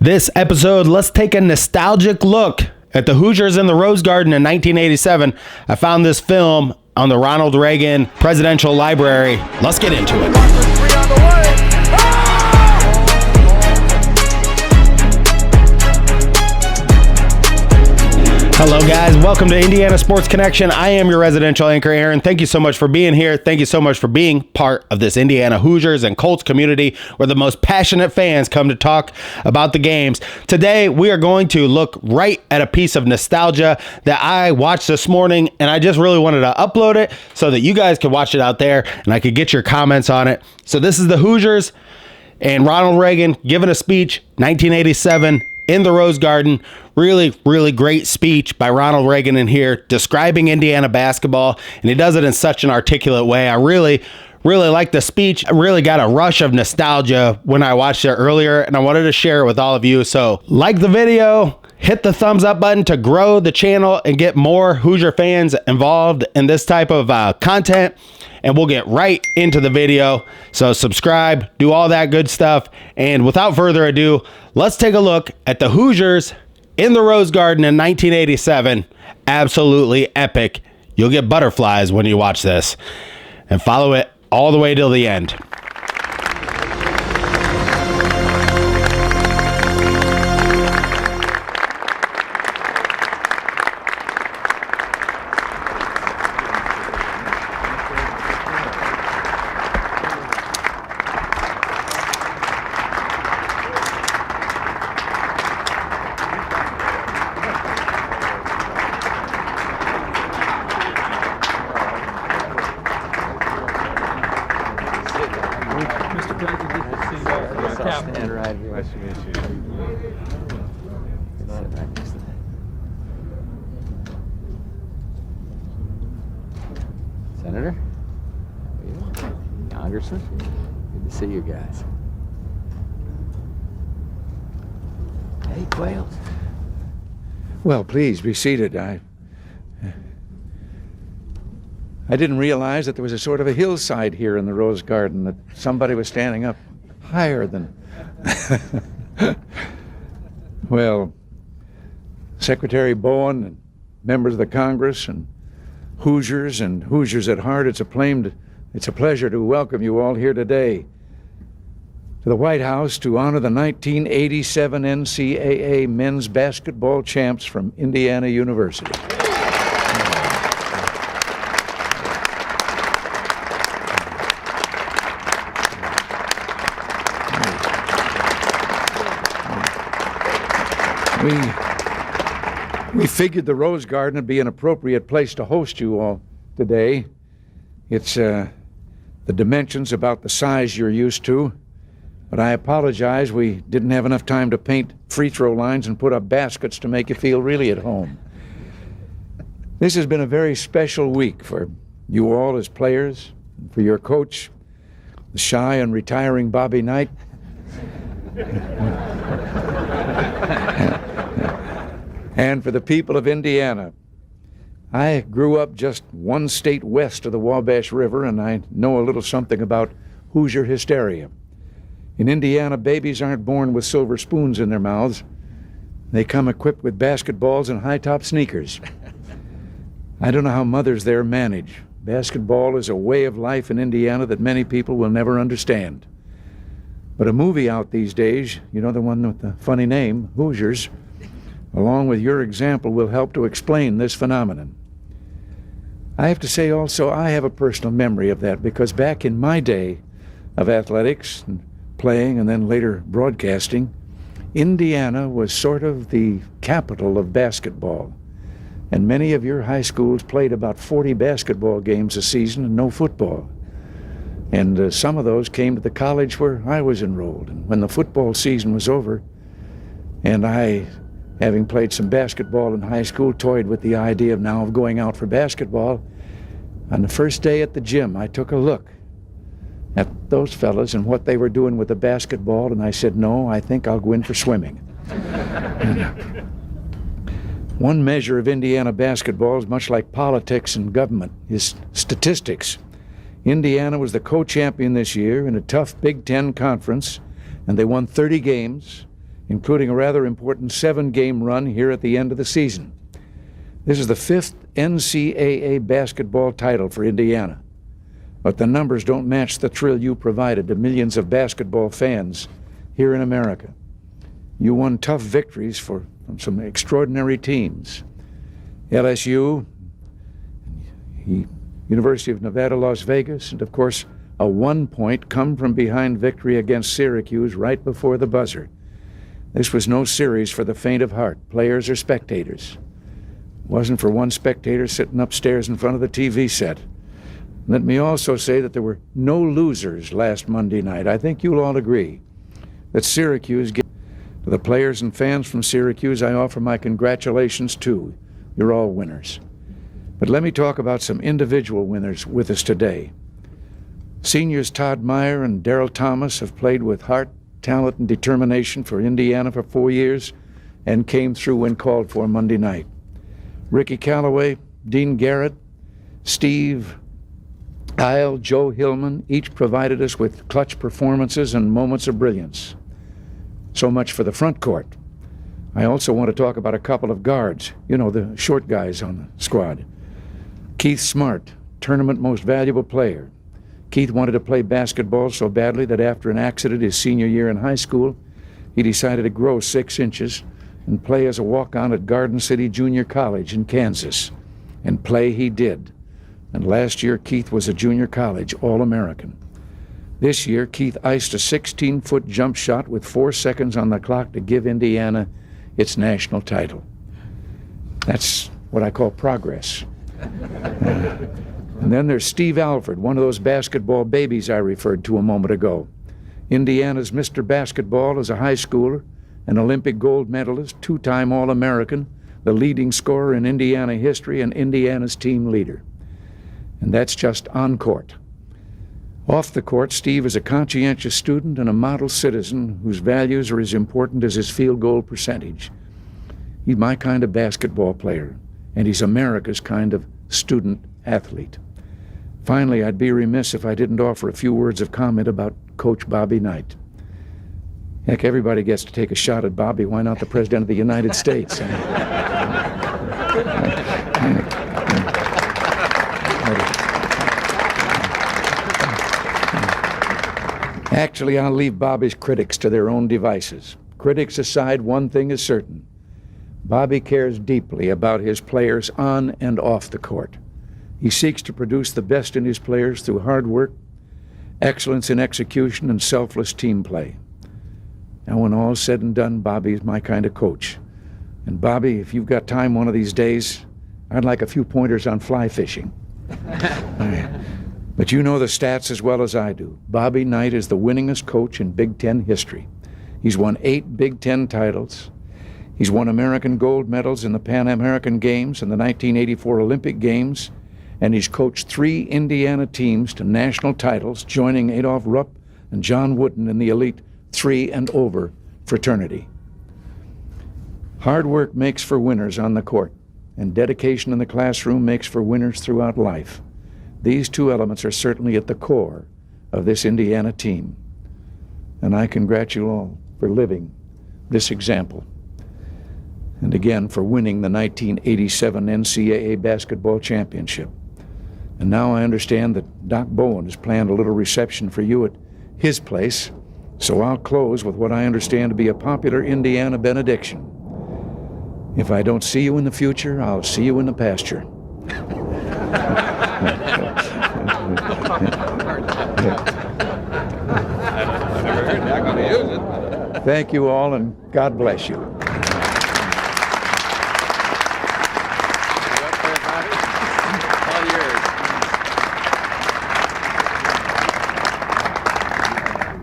This episode, let's take a nostalgic look at the Hoosiers in the Rose Garden in 1987. I found this film on the Ronald Reagan Presidential Library. Let's get into it. Hello guys, welcome to Indiana Sports Connection. I am your residential anchor, Aaron. Thank you so much for being here. Thank you so much for being part of this Indiana Hoosiers and Colts community where the most passionate fans come to talk about the games. Today, we are going to look right at a piece of nostalgia that I watched this morning, and I just really wanted to upload it so that you guys could watch it out there and I could get your comments on it. So this is the Hoosiers and Ronald Reagan giving a speech, 1987, in the Rose Garden. Really, really great speech by Ronald Reagan in here describing Indiana basketball, and he does it in such an articulate way. I really like the speech. I really got a rush of nostalgia when I watched it earlier, and I wanted to share it with all of you. So like the video, hit the thumbs up button to grow the channel and get more Hoosier fans involved in this type of content, and we'll get right into the video. So subscribe, do all that good stuff, and without further ado, let's take a look at the Hoosiers in the Rose Garden in 1987. Absolutely epic. You'll get butterflies when you watch this, and follow it all the way till the end. Stand right here. Nice to meet you. Sit right next to that. Senator? How are you? Congressman? Good to see you guys. Hey, Quails. Well, please be seated. I didn't realize that there was a sort of a hillside here in the Rose Garden, that somebody was standing up higher than... Well, Secretary Bowen and members of the Congress and Hoosiers at heart, it's a pleasure to welcome you all here today to the White House to honor the 1987 NCAA men's basketball champs from Indiana University. We figured the Rose Garden would be an appropriate place to host you all today. It's the dimensions about the size you're used to, but I apologize, we didn't have enough time to paint free throw lines and put up baskets to make you feel really at home. This has been a very special week for you all as players, for your coach, the shy and retiring Bobby Knight. And for the people of Indiana. I grew up just one state west of the Wabash River, and I know a little something about Hoosier hysteria. In Indiana, babies aren't born with silver spoons in their mouths. They come equipped with basketballs and high-top sneakers. I don't know how mothers there manage. Basketball is a way of life in Indiana that many people will never understand. But a movie out these days, you know, the one with the funny name, Hoosiers, along with your example, will help to explain this phenomenon. I have to say also, I have a personal memory of that, because back in my day of athletics and playing and then later broadcasting, Indiana was sort of the capital of basketball. And many of your high schools played about 40 basketball games a season and no football. And some of those came to the college where I was enrolled. And when the football season was over, and I, having played some basketball in high school, toyed with the idea of going out for basketball. On the first day at the gym, I took a look at those fellas and what they were doing with the basketball, and I said, no, I think I'll go in for swimming. One measure of Indiana basketball is much like politics and government, is statistics. Indiana was the co-champion this year in a tough Big Ten conference, and they won 30 games including a rather important 7-game run here at the end of the season. This is the 5th NCAA basketball title for Indiana, but the numbers don't match the thrill you provided to millions of basketball fans here in America. You won tough victories from some extraordinary teams. LSU, University of Nevada, Las Vegas, and of course a 1-point come-from-behind victory against Syracuse right before the buzzer. This was no series for the faint of heart, players or spectators. It wasn't for one spectator sitting upstairs in front of the TV set. Let me also say that there were no losers last Monday night. I think you'll all agree that Syracuse, to the players and fans from Syracuse, I offer my congratulations too. You're all winners. But let me talk about some individual winners with us today. Seniors Todd Meyer and Darrell Thomas have played with heart, talent, and determination for Indiana for 4 years and came through when called for Monday night. Ricky Calloway, Dean Garrett, Steve Isle, Joe Hillman, each provided us with clutch performances and moments of brilliance. So much for the front court. I also want to talk about a couple of guards, you know, the short guys on the squad. Keith Smart, tournament most valuable player. Keith wanted to play basketball so badly that after an accident his senior year in high school, he decided to grow 6 inches and play as a walk-on at Garden City Junior College in Kansas. And play he did. And last year, Keith was a junior college All-American. This year, Keith iced a 16-foot jump shot with 4 seconds on the clock to give Indiana its national title. That's what I call progress. And then there's Steve Alford, one of those basketball babies I referred to a moment ago. Indiana's Mr. Basketball as a high schooler, an Olympic gold medalist, 2-time All-American, the leading scorer in Indiana history, and Indiana's team leader. And that's just on court. Off the court, Steve is a conscientious student and a model citizen whose values are as important as his field goal percentage. He's my kind of basketball player, and he's America's kind of student athlete. Finally, I'd be remiss if I didn't offer a few words of comment about Coach Bobby Knight. Heck, everybody gets to take a shot at Bobby. Why not the President of the United States? Actually, I'll leave Bobby's critics to their own devices. Critics aside, one thing is certain. Bobby cares deeply about his players on and off the court. He seeks to produce the best in his players through hard work, excellence in execution, and selfless team play. Now, when all's said and done, Bobby's my kind of coach. And Bobby, if you've got time one of these days, I'd like a few pointers on fly fishing. But you know the stats as well as I do. Bobby Knight is the winningest coach in Big Ten history. He's won 8 Big Ten titles. He's won American gold medals in the Pan American Games and the 1984 Olympic Games, and he's coached 3 Indiana teams to national titles, joining Adolph Rupp and John Wooden in the elite 3 and over fraternity. Hard work makes for winners on the court, and dedication in the classroom makes for winners throughout life. These 2 elements are certainly at the core of this Indiana team, and I congratulate you all for living this example. And again, for winning the 1987 NCAA basketball championship. And now I understand that Doc Bowen has planned a little reception for you at his place, so I'll close with what I understand to be a popular Indiana benediction. If I don't see you in the future, I'll see you in the pasture. Thank you all, and God bless you.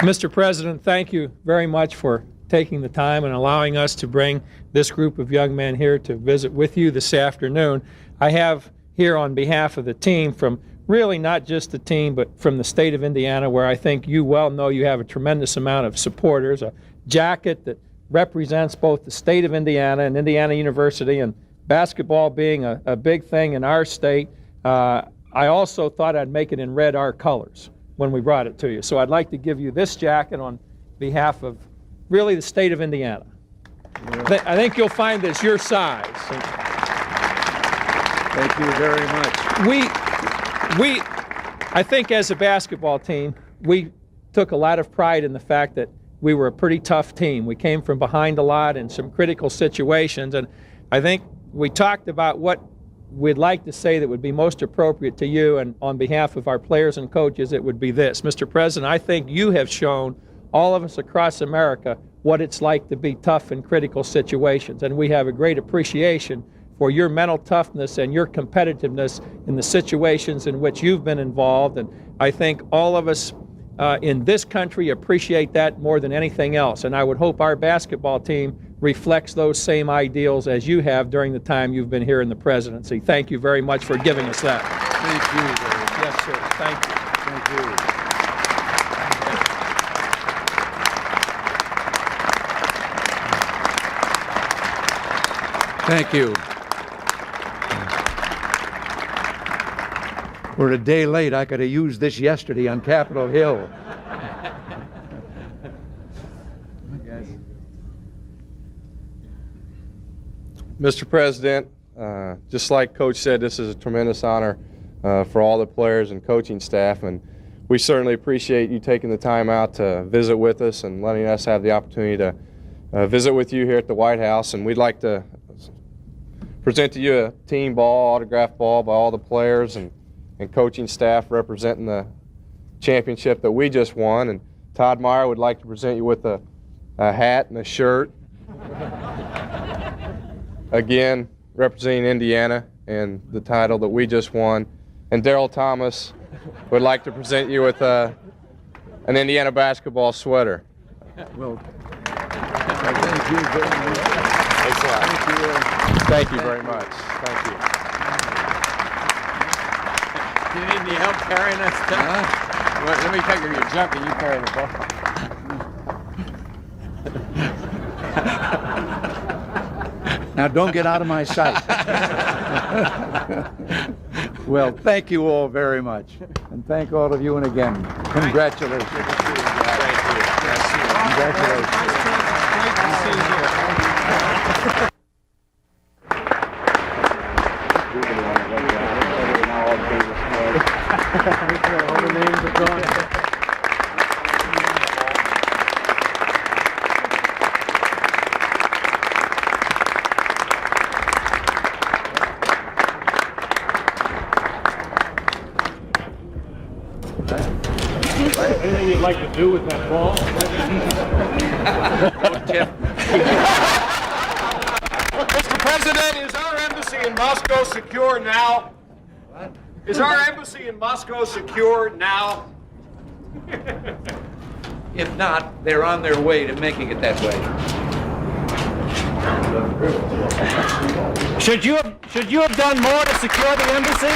Mr. President, thank you very much for taking the time and allowing us to bring this group of young men here to visit with you this afternoon. I have here on behalf of the team, from really not just the team, but from the state of Indiana, where I think you well know you have a tremendous amount of supporters, a jacket that represents both the state of Indiana and Indiana University, and basketball being a big thing in our state. I also thought I'd make it in red, our colors, when we brought it to you. So I'd like to give you this jacket on behalf of really the state of Indiana. I think you'll find it's your size. Thank you very much. I think as a basketball team, we took a lot of pride in the fact that we were a pretty tough team. We came from behind a lot in some critical situations, and I think we talked about what we'd like to say that would be most appropriate to you, and on behalf of our players and coaches, it would be this. Mr. President, I think you have shown all of us across America what it's like to be tough in critical situations, and we have a great appreciation for your mental toughness and your competitiveness in the situations in which you've been involved, and I think all of us in this country appreciate that more than anything else, and I would hope our basketball team reflects those same ideals as you have during the time you've been here in the presidency. Thank you very much for giving us that. Thank you. Yes, sir. Thank you. Thank you. We're a day late. I could have used this yesterday on Capitol Hill. Mr. President, just like Coach said, this is a tremendous honor for all the players and coaching staff, and we certainly appreciate you taking the time out to visit with us and letting us have the opportunity to visit with you here at the White House. And we'd like to present to you a team ball, autographed ball by all the players and coaching staff representing the championship that we just won. And Todd Meyer would like to present you with a hat and a shirt. Again, representing Indiana and the title that we just won. And Darryl Thomas would like to present you with an Indiana basketball sweater. Well, thank you very much. Thanks a lot. Thank you very much. Thank you. Do you need any help carrying that stuff? Well, let me take your jump and you carry the ball. Now, don't get out of my sight. Well, thank you all very much. And thank all of you, and again, congratulations. Congratulations. Anything you'd like to do with that ball? Mr. President, is our embassy in Moscow secure now? What? Is our embassy in Moscow secure now? If not, they're on their way to making it that way. Should you have done more to secure the embassy?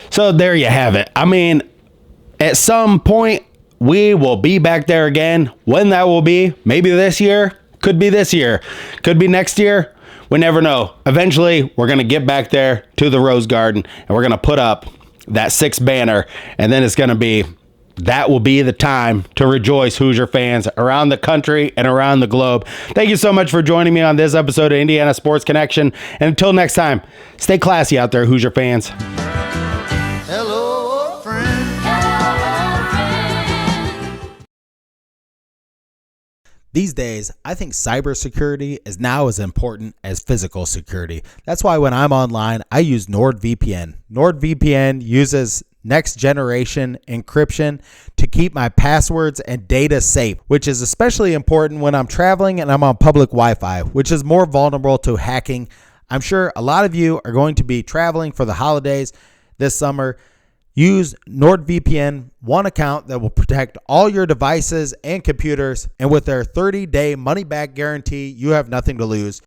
So there you have it. I mean, at some point, we will be back there again. When that will be, maybe this year, could be this year, could be next year. We never know. Eventually, we're going to get back there to the Rose Garden, and we're going to put up that 6th banner, and then it's going to be, that will be the time to rejoice, Hoosier fans around the country and around the globe. Thank you so much for joining me on this episode of Indiana Sports Connection. And until next time, stay classy out there, Hoosier fans. Hello, friend. These days, I think cybersecurity is now as important as physical security. That's why when I'm online, I use NordVPN. NordVPN uses next generation encryption to keep my passwords and data safe, which is especially important when I'm traveling and I'm on public Wi-Fi, which is more vulnerable to hacking. I'm sure a lot of you are going to be traveling for the holidays this summer. Use NordVPN, one account that will protect all your devices and computers. And with their 30-day money-back guarantee, you have nothing to lose.